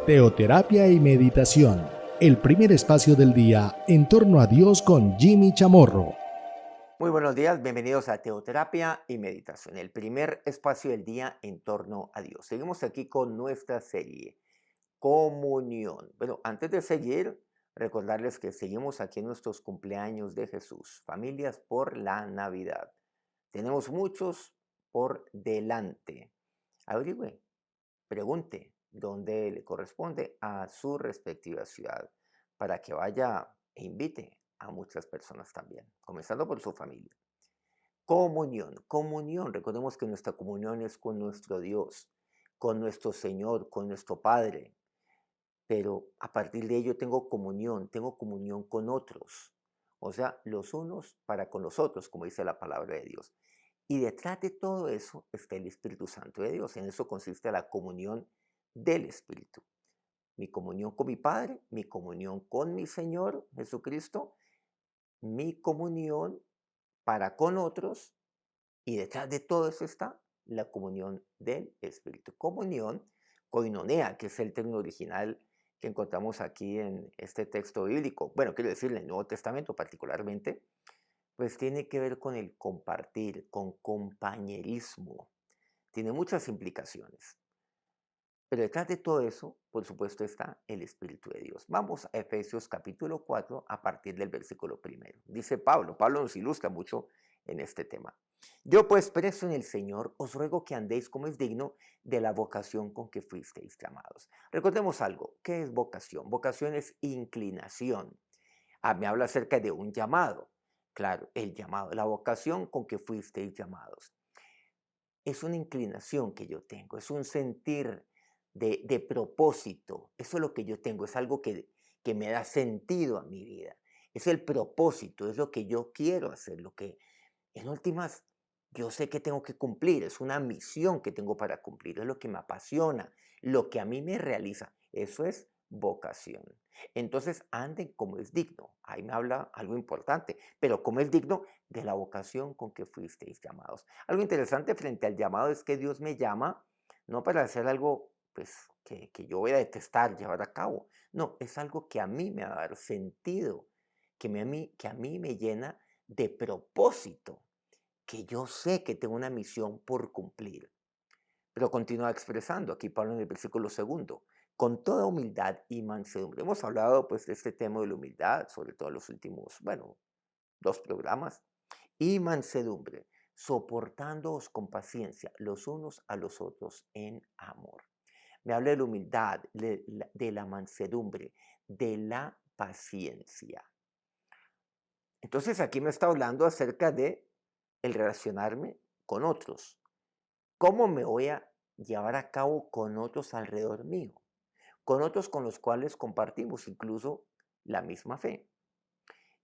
Teoterapia y meditación, el primer espacio del día en torno a Dios con Jimmy Chamorro. Muy buenos días, bienvenidos a Teoterapia y Meditación, el primer espacio del día en torno a Dios. Seguimos aquí con nuestra serie, Comunión. Bueno, antes de seguir, recordarles que seguimos aquí en nuestros cumpleaños de Jesús, familias por la Navidad. Tenemos muchos por delante. Averigüe, pregunte dónde le corresponde a su respectiva ciudad para que vaya e invite a muchas personas también, comenzando por su familia. Comunión, comunión. Recordemos que nuestra comunión es con nuestro Dios, con nuestro Señor, con nuestro Padre. Pero a partir de ello tengo comunión con otros. O sea, los unos para con los otros, como dice la palabra de Dios. Y detrás de todo eso está el Espíritu Santo de Dios. En eso consiste la comunión del Espíritu. Mi comunión con mi Padre, mi comunión con mi Señor Jesucristo, mi comunión para con otros. Y detrás de todo eso está la comunión del Espíritu. Comunión, koinonea, que es el término original que encontramos aquí en este texto bíblico. Bueno, quiero decir, en el Nuevo Testamento particularmente, pues tiene que ver con el compartir, con compañerismo. Tiene muchas implicaciones. Pero detrás de todo eso, por supuesto, está el Espíritu de Dios. Vamos a Efesios capítulo 4 a partir del versículo primero. Dice Pablo nos ilustra mucho en este tema. Yo pues preso en el Señor, os ruego que andéis como es digno de la vocación con que fuisteis llamados. Recordemos algo, ¿qué es vocación? Vocación es inclinación. Me habla acerca de un llamado. Claro, el llamado, la vocación con que fuisteis llamados. Es una inclinación que yo tengo, es un sentir de propósito. Eso es lo que yo tengo, es algo que me da sentido a mi vida. Es el propósito, es lo que yo quiero hacer, lo que en últimas yo sé que tengo que cumplir, es una misión que tengo para cumplir, es lo que me apasiona, lo que a mí me realiza. Eso es vocación. Entonces anden como es digno. Ahí me habla algo importante, pero como es digno de la vocación con que fuisteis llamados. Algo interesante frente al llamado es que Dios me llama no para hacer algo pues, que yo voy a detestar llevar a cabo. No, es algo que a mí me va a dar sentido, que a mí me llena de propósito, que yo sé que tengo una misión por cumplir. Pero continúa expresando aquí Pablo en el versículo segundo, con toda humildad y mansedumbre. Hemos hablado pues de este tema de la humildad, sobre todo en los últimos, bueno, 2 programas. Y mansedumbre, soportándoos con paciencia los unos a los otros en amor. Me habla de la humildad, de la mansedumbre, de la paciencia. Entonces aquí me está hablando acerca de el relacionarme con otros. ¿Cómo me voy a llevar a cabo con otros alrededor mío? Con otros con los cuales compartimos incluso la misma fe.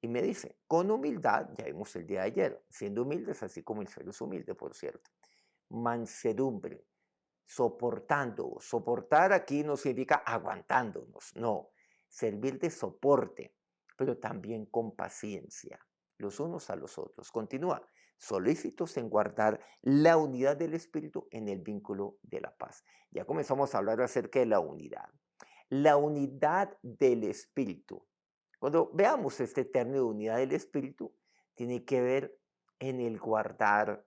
Y me dice, con humildad, ya vimos el día de ayer, siendo humildes así como el Señor es humilde, por cierto. Mansedumbre, soportando. Soportar aquí no significa aguantándonos, no. Servir de soporte, pero también con paciencia, los unos a los otros. Continúa, solícitos en guardar la unidad del Espíritu en el vínculo de la paz. Ya comenzamos a hablar acerca de la unidad. La unidad del Espíritu. Cuando veamos este término de unidad del Espíritu, tiene que ver en el guardar,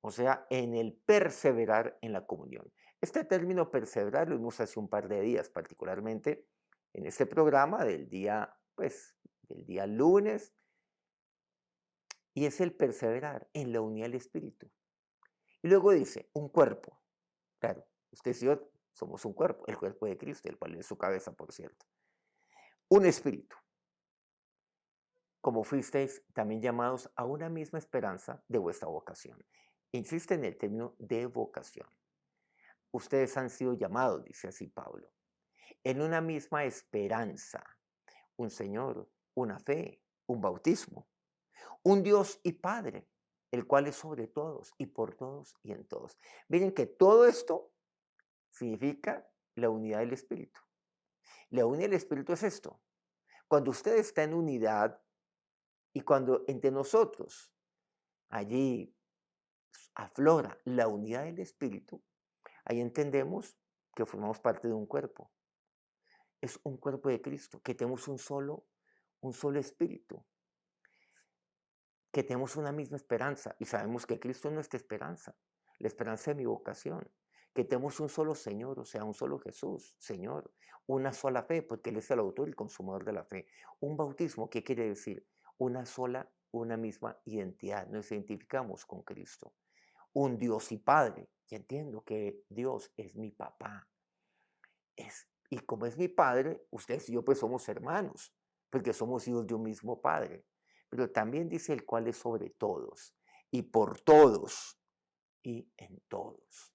o sea, en el perseverar en la comunión. Este término perseverar lo vimos hace un par de días, particularmente en este programa del día, pues, del día lunes, y es el perseverar en la unidad del Espíritu. Y luego dice, un cuerpo. Claro, usted y yo somos un cuerpo, el cuerpo de Cristo, el cual es su cabeza, por cierto. Un espíritu, como fuisteis también llamados a una misma esperanza de vuestra vocación. Insiste en el término de vocación. Ustedes han sido llamados, dice así Pablo, en una misma esperanza, un Señor, una fe, un bautismo, un Dios y Padre, el cual es sobre todos y por todos y en todos. Miren que todo esto significa la unidad del Espíritu. La unidad del Espíritu es esto. Cuando usted está en unidad y cuando entre nosotros allí aflora la unidad del Espíritu, ahí entendemos que formamos parte de un cuerpo. es un cuerpo de Cristo, que tenemos un solo espíritu, que tenemos una misma esperanza y sabemos que Cristo es nuestra esperanza, la esperanza de mi vocación, que tenemos un solo Señor, o sea, un solo Jesús, Señor, una sola fe, porque Él es el autor y el consumador de la fe. Un bautismo, ¿qué quiere decir? Una sola, una misma identidad, nos identificamos con Cristo. Un Dios y Padre, y entiendo que Dios es mi papá, y como es mi padre, ustedes y yo pues somos hermanos, porque somos hijos de un mismo padre. Pero también dice el cual es sobre todos, y por todos, y en todos.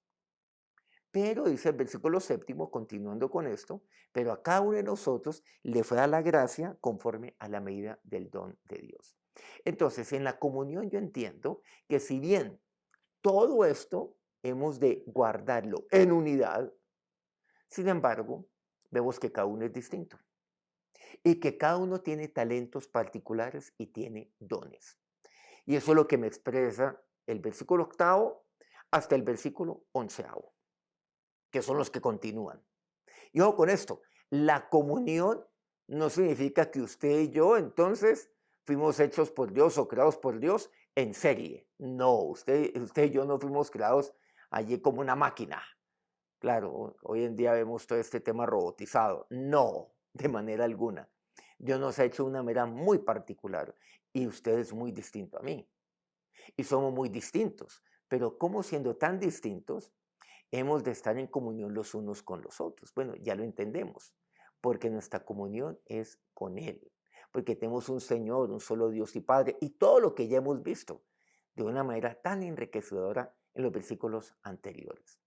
Pero dice el versículo séptimo, continuando con esto, pero a cada uno de nosotros le fue dada la gracia conforme a la medida del don de Dios. Entonces, en la comunión yo entiendo que si bien todo esto hemos de guardarlo en unidad, sin embargo, vemos que cada uno es distinto y que cada uno tiene talentos particulares y tiene dones. Y eso es lo que me expresa el versículo octavo hasta el versículo onceavo, que son los que continúan. Y ojo con esto, la comunión no significa que usted y yo entonces fuimos hechos por Dios o creados por Dios en serie. No, usted y yo no fuimos creados allí como una máquina. Claro, hoy en día vemos todo este tema robotizado. No, de manera alguna. Dios nos ha hecho una manera muy particular y usted es muy distinto a mí. Y somos muy distintos. Pero ¿cómo siendo tan distintos hemos de estar en comunión los unos con los otros? Bueno, ya lo entendemos, porque nuestra comunión es con Él, porque tenemos un Señor, un solo Dios y Padre, y todo lo que ya hemos visto de una manera tan enriquecedora en los versículos anteriores.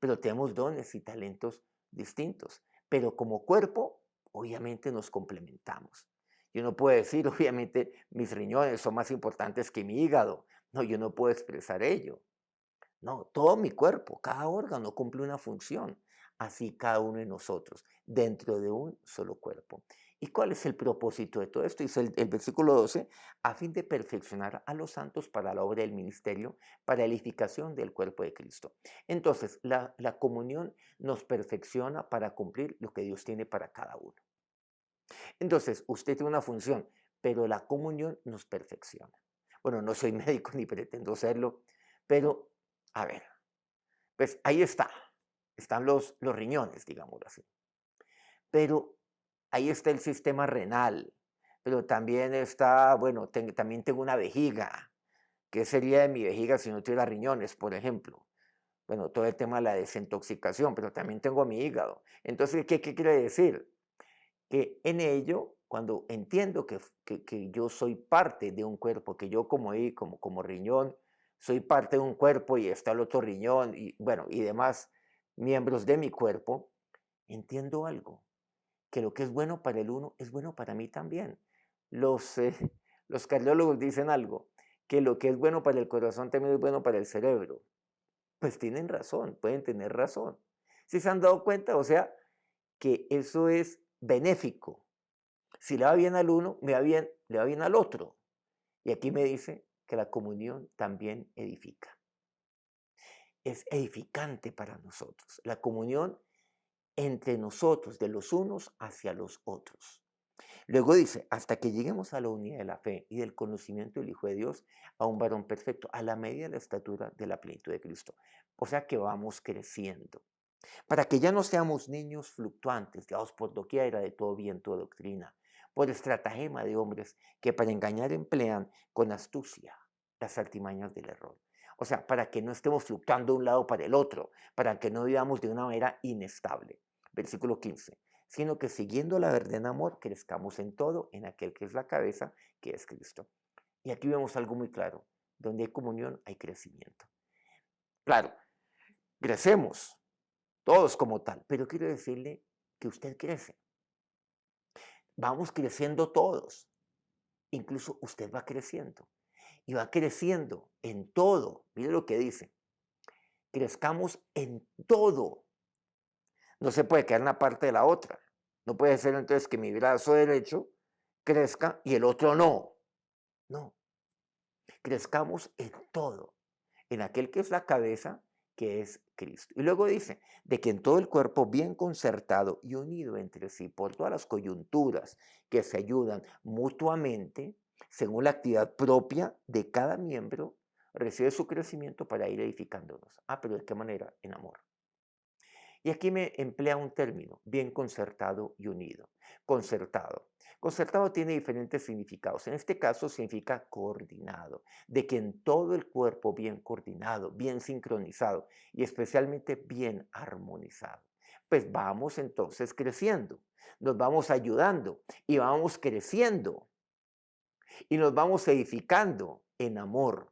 Pero tenemos dones y talentos distintos. Pero como cuerpo, obviamente nos complementamos. Yo no puedo decir, obviamente, mis riñones son más importantes que mi hígado. No, yo no puedo expresar ello. No, todo mi cuerpo, cada órgano cumple una función, así cada uno de nosotros, dentro de un solo cuerpo. ¿Y cuál es el propósito de todo esto? Dice el versículo 12, a fin de perfeccionar a los santos para la obra del ministerio, para edificación del cuerpo de Cristo. Entonces, la comunión nos perfecciona para cumplir lo que Dios tiene para cada uno. Entonces, usted tiene una función, pero la comunión nos perfecciona. Bueno, no soy médico ni pretendo serlo, pero a ver, pues ahí está, están los riñones, digámoslo así. Pero ahí está el sistema renal, pero también está, bueno, también tengo una vejiga. ¿Qué sería de mi vejiga si no tuviera riñones, por ejemplo? Bueno, todo el tema de la desintoxicación, pero también tengo mi hígado. Entonces, ¿qué quiere decir? Que en ello, cuando entiendo que yo soy parte de un cuerpo, que yo como riñón, soy parte de un cuerpo y está el otro riñón y bueno, y demás miembros de mi cuerpo, entiendo algo, que lo que es bueno para el uno es bueno para mí también. Los, eh, los cardiólogos dicen algo, que lo que es bueno para el corazón también es bueno para el cerebro. Pues tienen razón, pueden tener razón. ¿Sí se han dado cuenta? O sea, que eso es benéfico. Si le va bien al uno, le va bien al otro. Y aquí me dice que la comunión también edifica. Es edificante para nosotros. La comunión entre nosotros, de los unos hacia los otros. Luego dice, hasta que lleguemos a la unidad de la fe y del conocimiento del Hijo de Dios, a un varón perfecto, a la medida de la estatura de la plenitud de Cristo. O sea que vamos creciendo. Para que ya no seamos niños fluctuantes, llevados por doquiera de todo viento de doctrina, por estratagema de hombres que para engañar emplean con astucia las artimañas del error. O sea, para que no estemos fluctuando de un lado para el otro, para que no vivamos de una manera inestable. Versículo 15. Sino que siguiendo la verdad en amor, crezcamos en todo, en aquel que es la cabeza, que es Cristo. Y aquí vemos algo muy claro. Donde hay comunión, hay crecimiento. Claro, crecemos, todos como tal, pero quiero decirle que usted crece. Vamos creciendo todos, incluso usted va creciendo y va creciendo en todo. Mire lo que dice, crezcamos en todo. No se puede quedar una parte de la otra. No puede ser entonces que mi brazo derecho crezca y el otro no. No, crezcamos en todo, en aquel que es la cabeza, que es Cristo. Y luego dice, de que en todo el cuerpo bien concertado y unido entre sí por todas las coyunturas que se ayudan mutuamente, según la actividad propia de cada miembro, recibe su crecimiento para ir edificándonos. Pero ¿de qué manera? En amor. Y aquí me emplea un término, bien concertado y unido. Concertado. Concertado tiene diferentes significados. En este caso significa coordinado, de que en todo el cuerpo bien coordinado, bien sincronizado y especialmente bien armonizado. Pues vamos entonces creciendo, nos vamos ayudando y vamos creciendo y nos vamos edificando en amor.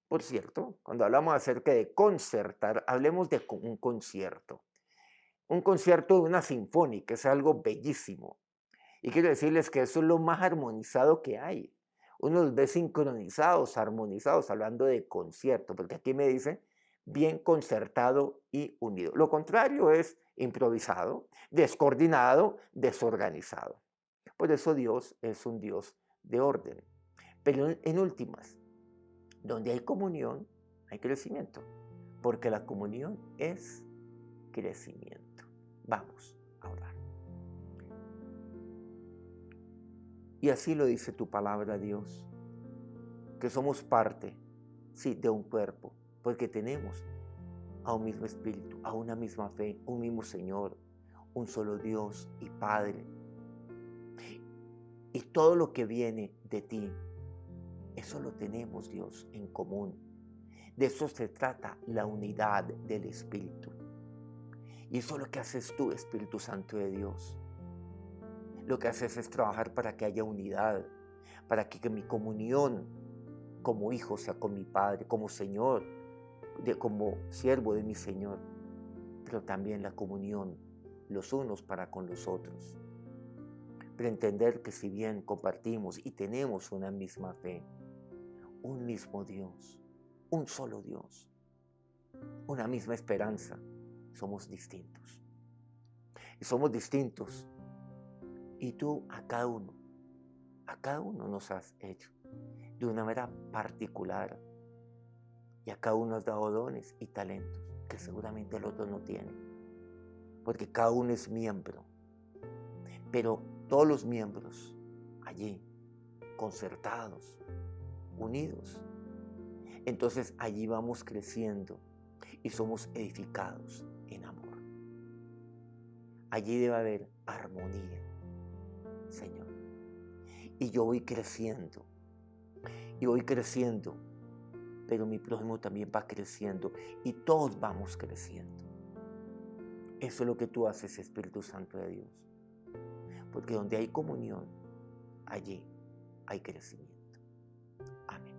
Por cierto, cuando hablamos acerca de concertar, hablemos de un concierto. Un concierto de una sinfónica es algo bellísimo. Y quiero decirles que eso es lo más armonizado que hay. Uno los ve sincronizados, armonizados, hablando de concierto, porque aquí me dice bien concertado y unido. Lo contrario es improvisado, descoordinado, desorganizado. Por eso Dios es un Dios de orden. Pero en últimas, donde hay comunión, hay crecimiento, porque la comunión es crecimiento. Vamos a orar. Y así lo dice tu palabra, Dios, que somos parte, sí, de un cuerpo, porque tenemos a un mismo espíritu, a una misma fe, un mismo Señor, un solo Dios y Padre. Y todo lo que viene de ti, eso lo tenemos, Dios, en común. De eso se trata la unidad del Espíritu. Y eso es lo que haces tú, Espíritu Santo de Dios. Lo que haces es trabajar para que haya unidad, para que mi comunión como hijo sea con mi Padre, como Señor, como siervo de mi Señor, pero también la comunión los unos para con los otros. Pero entender que si bien compartimos y tenemos una misma fe, un mismo Dios, un solo Dios, una misma esperanza, somos distintos. Y somos distintos. Y tú a cada uno nos has hecho de una manera particular. Y a cada uno has dado dones y talentos que seguramente el otro no tiene. Porque cada uno es miembro. Pero todos los miembros allí, concertados, unidos. Entonces allí vamos creciendo y somos edificados en amor. Allí debe haber armonía, Señor. Y yo voy creciendo. Y voy creciendo. Pero mi prójimo también va creciendo. Y todos vamos creciendo. Eso es lo que tú haces, Espíritu Santo de Dios. Porque donde hay comunión, allí hay crecimiento. Amén.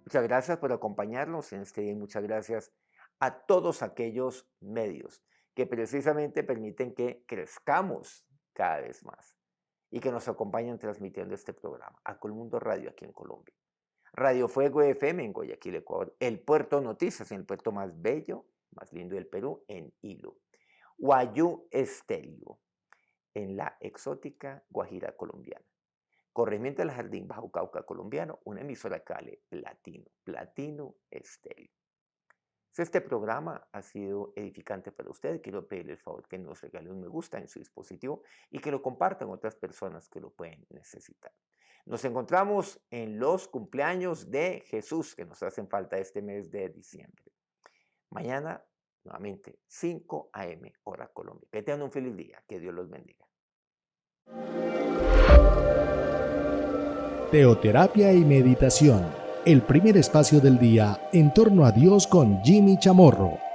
Muchas gracias por acompañarnos en este día y muchas gracias a todos aquellos medios que precisamente permiten que crezcamos cada vez más y que nos acompañan transmitiendo este programa. A Colmundo Radio aquí en Colombia. Radio Fuego FM en Guayaquil, Ecuador. El Puerto Noticias en el puerto más bello, más lindo del Perú, en Hilo. Guayú Estéreo en la exótica Guajira colombiana. Corregimiento del Jardín, Bajo Cauca colombiano, una emisora Cale, Platino Estéreo. Si este programa ha sido edificante para usted, quiero pedirle el favor que nos regale un me gusta en su dispositivo y que lo compartan con otras personas que lo pueden necesitar. Nos encontramos en los cumpleaños de Jesús que nos hacen falta este mes de diciembre. Mañana, nuevamente, 5 a.m. hora Colombia. Que tengan un feliz día. Que Dios los bendiga. Teoterapia y meditación. El primer espacio del día en torno a Dios con Jimmy Chamorro.